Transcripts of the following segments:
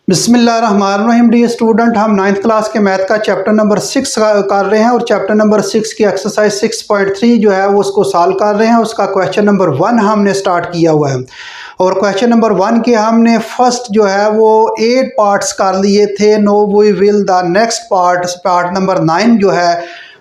बिस्मिल्लाहिर्रहमानिर्रहीम। Dear student, हम 9th class के मैथ का चैप्टर नंबर 6 कर रहे हैं और चैप्टर नंबर 6 की एक्सरसाइज 6.3 जो है वो उसको सॉल्व कर रहे हैं। उसका क्वेश्चन नंबर 1 हमने स्टार्ट किया हुआ है और क्वेश्चन नंबर 1 के हमने फर्स्ट जो है वो 8 पार्ट्स कर लिए थे। No we will the next part number 9 जो है।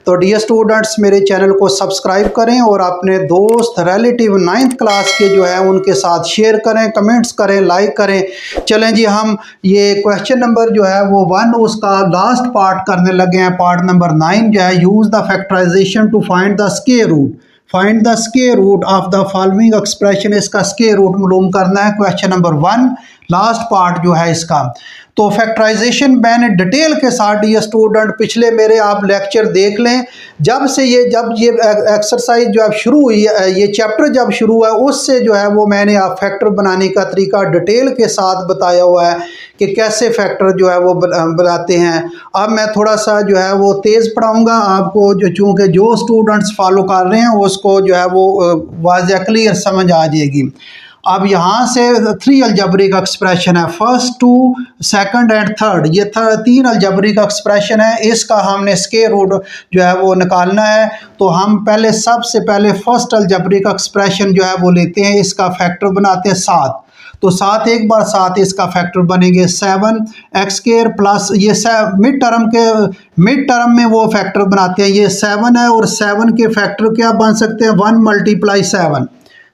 तो डियर स्टूडेंट्स, मेरे चैनल को सब्सक्राइब करें और अपने दोस्त रिलेटिव 9th क्लास के जो है उनके साथ शेयर करें, कमेंट्स करें, लाइक करें। चलें जी, हम ये क्वेश्चन नंबर जो है वो 1 उसका लास्ट पार्ट करने लगे हैं। पार्ट नंबर 9 जो है, use the factorisation to find the square root. Find the square root of the following expression. इसका स्क्वायर रूट मालूम करना है। क्वेश्चन नंबर 1 लास्ट पार्ट जो है इसका। तो फैक्टराइजेशन मैंने डिटेल के साथ डियर स्टूडेंट पिछले मेरे आप लेक्चर देख लें। जब ये एक्सरसाइज जो अब शुरू हुई है, ये चैप्टर जब शुरू हुआ है उससे जो है वो मैंने आप फैक्टर बनाने का तरीका डिटेल के साथ बताया हुआ है कि कैसे फैक्टर जो है वो बनाते हैं। अब मैं थोड़ा सा जो है वो तेज़ पढ़ाऊँगा आपको, जो चूँकि जो स्टूडेंट्स फॉलो कर रहे हैं उसको जो है वो वाज़ह क्लियर समझ आ जाएगी। अब यहाँ से 3 अलजबरिक एक्सप्रेशन है, फर्स्ट, 2, सेकंड एंड थर्ड। ये 3 अलजबरिक एक्सप्रेशन है। इसका हमने स्क्वायर रूट जो है वो निकालना है। तो हम सबसे पहले फर्स्ट अलजबरिक एक्सप्रेशन जो है वो लेते हैं, इसका फैक्टर बनाते हैं 7। तो 7 एक बार 7 इसका फैक्टर बनेंगे 7x² प्लस ये मिड टर्म में वो फैक्टर बनाते हैं। ये 7 है और 7 के फैक्टर क्या बन सकते हैं, 1 × 7।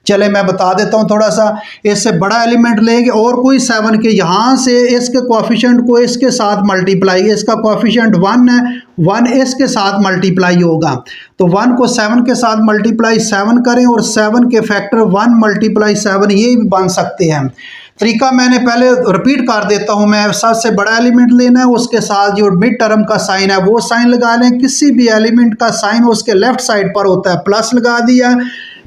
चले मैं बता देता हूँ थोड़ा सा। इससे बड़ा एलिमेंट लेंगे और कोई 7 के यहाँ से इसके कोएफिशिएंट को इसके साथ मल्टीप्लाई, इसका कोएफिशिएंट 1 है, 1 इसके साथ मल्टीप्लाई होगा। तो 1 को 7 के साथ मल्टीप्लाई 7 करें और 7 के फैक्टर 1 × 7 ये भी बन सकते हैं। तरीका मैंने पहले रिपीट कर देता हूँ। मैं सबसे बड़ा एलिमेंट लेना है, उसके साथ जो मिड टर्म का साइन है वो साइन लगा लें। किसी भी एलिमेंट का साइन उसके लेफ्ट साइड पर होता है, प्लस लगा दिया।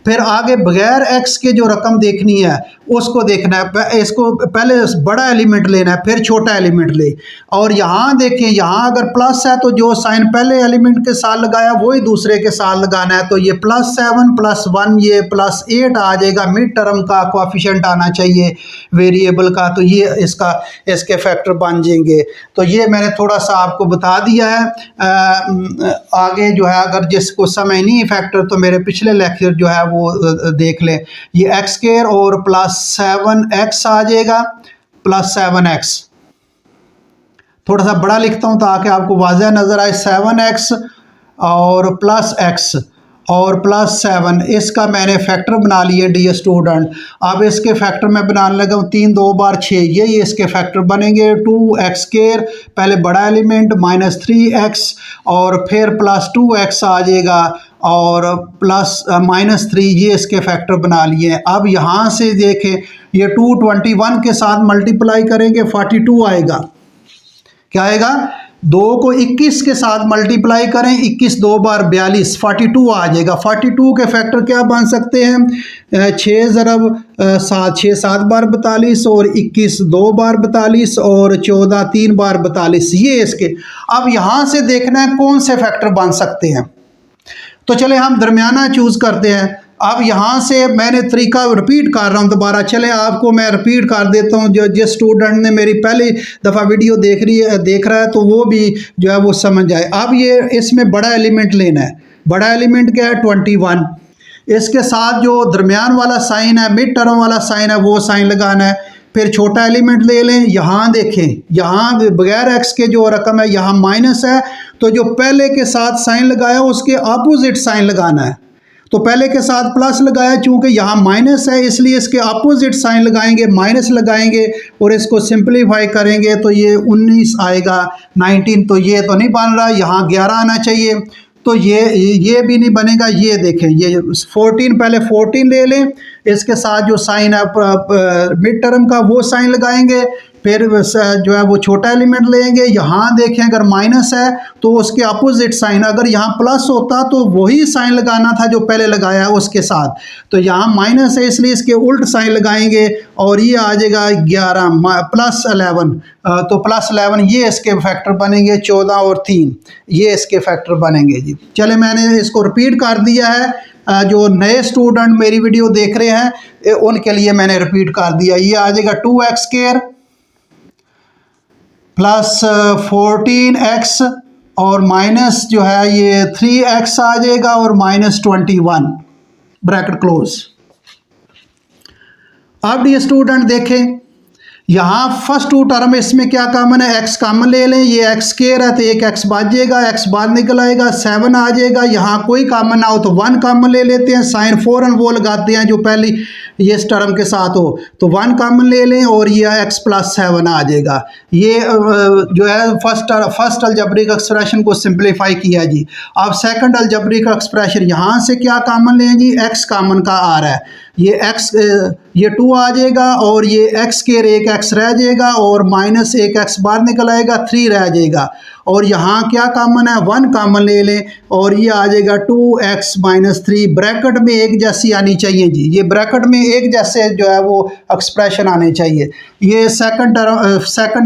फिर आगे बगैर x के जो रकम देखनी है उसको देखना है। इसको पहले बड़ा एलिमेंट लेना है, फिर छोटा एलिमेंट ले। और यहाँ देखें, यहाँ अगर प्लस है तो जो साइन पहले एलिमेंट के साथ लगाया वही दूसरे के साथ लगाना है। तो ये +7 + 1 ये +8 आ जाएगा। मिड टर्म का कोएफिशिएंट आना चाहिए वेरिएबल का, तो ये इसके फैक्टर बन जाएंगे। तो ये मैंने थोड़ा सा आपको बता दिया है। आगे जो है अगर जिसको समझ नहीं फैक्टर तो मेरे पिछले लेक्चर जो है वो देख लें। ये x² और +7x आ जाएगा, +7x। थोड़ा सा बड़ा लिखता हूं ताकि आपको वाज़ह नज़र आए। 7x और +x और +7 इसका मैंने फैक्टर बना लिए डियर स्टूडेंट। अब इसके फैक्टर मैं बनाने लगा हूँ 3 2 बार 6, ये इसके फैक्टर बनेंगे। 2x² पहले बड़ा एलिमेंट -3x और फिर +2x आ जाएगा और +-3 ये इसके फैक्टर बना लिए। अब यहाँ से देखें, ये 221 के साथ मल्टीप्लाई करेंगे 42 आएगा। क्या आएगा, 2 को 21 के साथ मल्टीप्लाई करें, 21 2 बार 42, 42 आ जाएगा। 42 के फैक्टर क्या बन सकते हैं, 6 × 7 6 7 बार 42 और 21 2 बार 42 और 14 3 बार 42 ये इसके। अब यहाँ से देखना है कौन से फैक्टर बन सकते हैं। तो चले हम दरमियाना चूज़ करते हैं। अब यहाँ से मैंने तरीका रिपीट कर रहा हूँ दोबारा। चले आपको मैं रिपीट कर देता हूँ, जो जिस स्टूडेंट ने मेरी पहली दफ़ा वीडियो देख रहा है तो वो भी जो है वो समझ जाए। अब ये इसमें बड़ा एलिमेंट लेना है। बड़ा एलिमेंट क्या है, 21। इसके साथ जो दरमियान वाला साइन है, मिड टर्म वाला साइन है, वो साइन लगाना है। फिर छोटा एलिमेंट ले लें। यहाँ देखें, यहाँ बगैर x के जो रकम है यहाँ माइनस है, तो जो पहले के साथ साइन लगाया उसके अपोजिट साइन लगाना है। तो पहले के साथ प्लस लगाया, चूंकि यहाँ माइनस है इसलिए इसके अपोजिट साइन लगाएंगे, माइनस लगाएंगे और इसको सिंपलीफाई करेंगे तो ये 19 आएगा, 19। तो ये तो नहीं बन रहा, यहाँ 11 आना चाहिए। तो ये भी नहीं बनेगा। ये देखें, ये 14 पहले 14 ले लें, इसके साथ जो साइन है मिड टर्म का वो साइन लगाएंगे। फिर जो है वो छोटा एलिमेंट लेंगे। यहाँ देखें अगर माइनस है तो उसके अपोजिट साइन, अगर यहाँ प्लस होता तो वही साइन लगाना था जो पहले लगाया है उसके साथ। तो यहाँ माइनस है इसलिए इसके उल्ट साइन लगाएंगे और ये आ जाएगा 11 +11। तो +11 ये इसके फैक्टर बनेंगे। 14 और 3 ये इसके फैक्टर बनेंगे जी। चले मैंने इसको रिपीट कर दिया है। जो नए स्टूडेंट मेरी वीडियो देख रहे हैं उनके लिए मैंने रिपीट कर दिया। ये आ जाएगा 2x² प्लस 14x और माइनस जो है ये 3x आ जाएगा और माइनस 21 ब्रैकेट क्लोज। अब ये स्टूडेंट देखें यहाँ फर्स्ट टू टर्म इसमें क्या कॉमन है, x कॉमन ले लें, ये x स्क्वायर है तो एक x बच जाएगा, x बाहर निकल आएगा, 7 आ जाएगा। यहाँ कोई कॉमन ना हो तो 1 कॉमन ले लेते हैं, साइन फौरन वो लगाते हैं जो पहली ये इस टर्म के साथ हो, तो 1 कॉमन ले लें और ये x प्लस 7 आ जाएगा। ये जो है फर्स्ट अलजेब्रिक एक्सप्रेशन को सिंप्लीफाई किया जी। अब सेकंड अलजेब्रिक एक्सप्रेशन यहाँ से क्या कॉमन लें जी, x कॉमन का आ रहा है, ये x ये 2 आ जाएगा और ये x के एक x रह जाएगा और माइनस एक x बाहर निकल आएगा, 3 रह जाएगा। और यहाँ क्या कॉमन है, 1 कॉमन ले लें और ये आ जाएगा 2x माइनस 3। ब्रैकेट में एक जैसी आनी चाहिए जी, ये ब्रैकेट में एक जैसे जो है वो एक्सप्रेशन आने चाहिए। ये सेकंड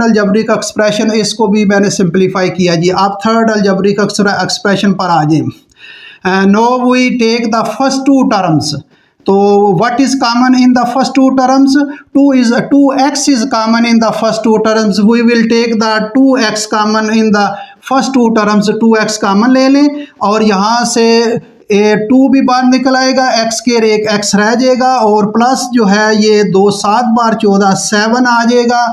अलजेब्रिक एक्सप्रेशन, इसको भी मैंने सिंप्लीफाई किया जी। आप थर्ड अलजेब्रिक एक्सप्रेशन पर आ जाए। No we take the first two terms, तो what is common in the first two terms, 2x is common in the first two terms, we will take the 2x common in the first two terms, 2x common ले लें और यहाँ से 2 भी बाहर निकल आएगा, x के एक x रह जाएगा और प्लस जो है ये 2 7 बार 14 7 आ जाएगा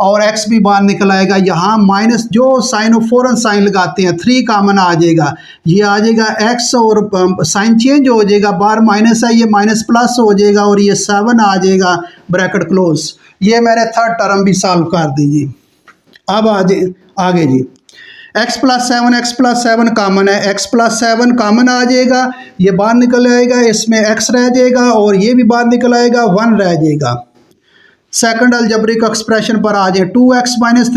और x भी बाहर निकल आएगा। यहाँ माइनस जो साइन फौरन साइन लगाते हैं 3 कॉमन आ जाएगा, ये आ जाएगा x और साइन चेंज हो जाएगा, बाहर माइनस है ये माइनस प्लस हो जाएगा और ये 7 आ जाएगा ब्रैकेट क्लोज। ये मैंने थर्ड टर्म भी सॉल्व कर दीजिए। अब आगे जी, x प्लस 7 कॉमन है, x प्लस 7 कॉमन आ जाएगा, ये बाहर निकल आएगा, इसमें x रह जाएगा और ये भी बाहर निकल आएगा, 1 रह जाएगा। सेकंड अलजेब्रिक एक्सप्रेशन पर आ जाए, 2x माइनस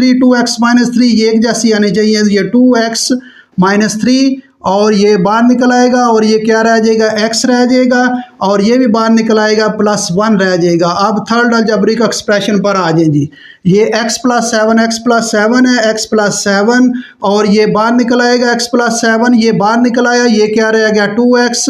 3 ये एक जैसी आनी चाहिए, ये 2x माइनस 3 और ये बाहर निकल आएगा और ये क्या रह जाएगा, x रह जाएगा और ये भी बाहर निकल आएगा, प्लस 1 रह जाएगा। अब थर्ड अलजेब्रिक एक्सप्रेशन पर आ जाए जी, ये x प्लस 7 है, x प्लस 7 और ये बाहर निकल आएगा, x प्लस 7 ये बाहर निकल आया, ये क्या रह गया 2x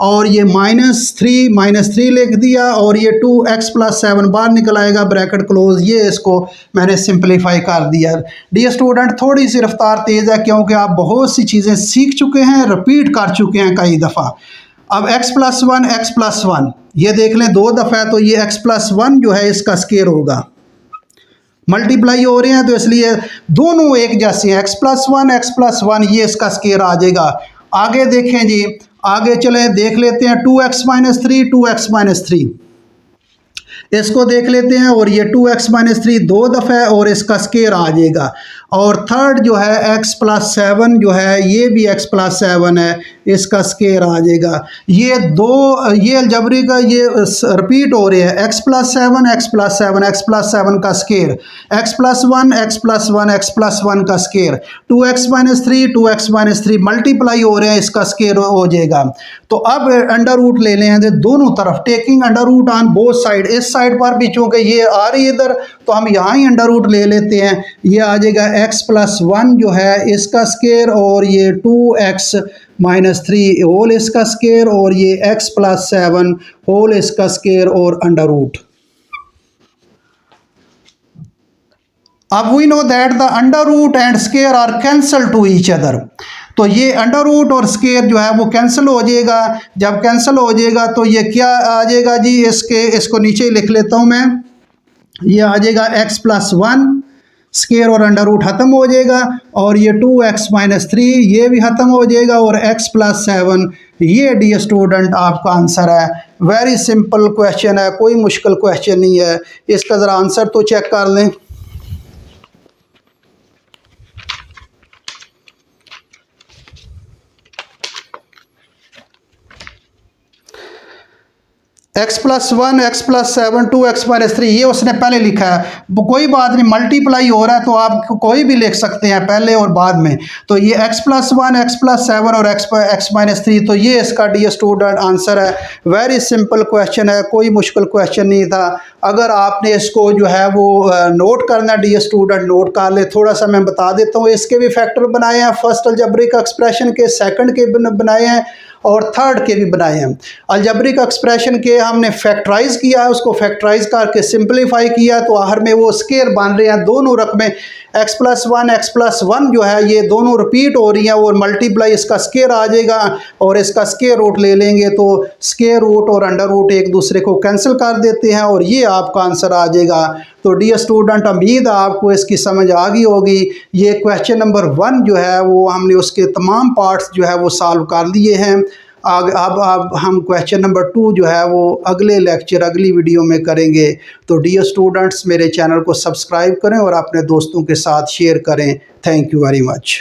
और ये माइनस 3 लिख दिया और ये 2x प्लस 7 बाहर निकल आएगा ब्रैकेट क्लोज। ये इसको मैंने सिंप्लीफाई कर दिया। डियर स्टूडेंट, थोड़ी सी रफ्तार तेज़ है क्योंकि आप बहुत सी चीज़ें सीख चुके हैं, रिपीट कर चुके हैं कई दफ़ा। अब x प्लस 1 ये देख लें 2 दफ़ा, तो ये x प्लस 1 जो है इसका स्केयर होगा, मल्टीप्लाई हो रहे हैं तो इसलिए दोनों एक जैसे हैं, x प्लस 1 ये इसका स्केयर आ जाएगा। आगे देखें जी, आगे चले देख लेते हैं 2x माइनस 3 इसको देख लेते हैं और ये 2x माइनस 3 2 दफ़ा है और इसका स्केयर आ जाएगा। और थर्ड जो है x प्लस 7 जो है ये भी x प्लस 7 है, इसका स्केयर आ जाएगा। ये अलजेब्रिक का ये रिपीट हो रहे हैं, x प्लस 7 का स्केयर, x प्लस 1 का स्केयर, 2x माइनस 3 मल्टीप्लाई हो रहे हैं, इसका स्केयर हो जाएगा। तो अब अंडर रूट ले लें दोनों तरफ, taking under root on both side. इस साइड पर भी चूँकि ये आ रही है इधर तो हम यहाँ ही अंडर रूट ले लेते हैं, ये आ जाएगा x प्लस 1 जो है इसका स्केयर और ये 2x माइनस 3 होल इसका स्केयर और ये x प्लस 7 होल इसका स्केयर और अंडर रूट। अब we know that the under root and square are cancel to each other, तो ये अंडर रूट और स्केयर जो है वो कैंसिल हो जाएगा। जब कैंसिल हो जाएगा तो ये क्या आ जाएगा जी, इसको नीचे ही लिख लेता हूँ मैं, ये आ जाएगा x प्लस 1 स्केयर और अंडर रूट ख़त्म हो जाएगा और ये 2x माइनस 3 ये भी ख़त्म हो जाएगा और x प्लस 7 ये डियर स्टूडेंट आपका आंसर है। वेरी सिंपल क्वेश्चन है, कोई मुश्किल क्वेश्चन नहीं है। इसका ज़रा आंसर तो चेक कर लें। x प्लस 7 2x माइनस 3 ये उसने पहले लिखा है, कोई बात नहीं, मल्टीप्लाई हो रहा है तो आप कोई भी लिख सकते हैं पहले और बाद में। तो ये x प्लस 7 और x माइनस 3, तो ये इसका डियर स्टूडेंट आंसर है। वेरी सिंपल क्वेश्चन है, कोई मुश्किल क्वेश्चन नहीं था। अगर आपने इसको जो है वो नोट करना डियर स्टूडेंट नोट कर ले। थोड़ा सा मैं बता देता हूँ, इसके भी फैक्टर बनाए हैं, फर्स्ट अलजेब्रिक एक्सप्रेशन के, सेकंड के बनाए हैं और थर्ड के भी बनाए हैं। अलजेब्रिक एक्सप्रेशन के हमने फैक्टराइज किया है, उसको फैक्टराइज करके सिंपलीफाई किया तो आखिर में वो स्केयर बन रहे हैं। दोनों रकमें x+1 जो है ये दोनों रिपीट हो रही हैं और मल्टीप्लाई इसका स्केयर आ जाएगा और इसका स्केयर रूट ले लेंगे तो स्केयर रूट और अंडर रूट एक दूसरे को कैंसिल कर देते हैं और ये आपका आंसर आ जाएगा। तो डियर स्टूडेंट, उम्मीद है आपको इसकी समझ आ गई होगी। ये क्वेश्चन नंबर 1 जो है वो हमने उसके तमाम पार्ट्स जो है वो सॉल्व कर लिए हैं। अब हम क्वेश्चन नंबर 2 जो है वो अगले लेक्चर अगली वीडियो में करेंगे। तो डियर स्टूडेंट्स, मेरे चैनल को सब्सक्राइब करें और अपने दोस्तों के साथ शेयर करें। Thank you very much.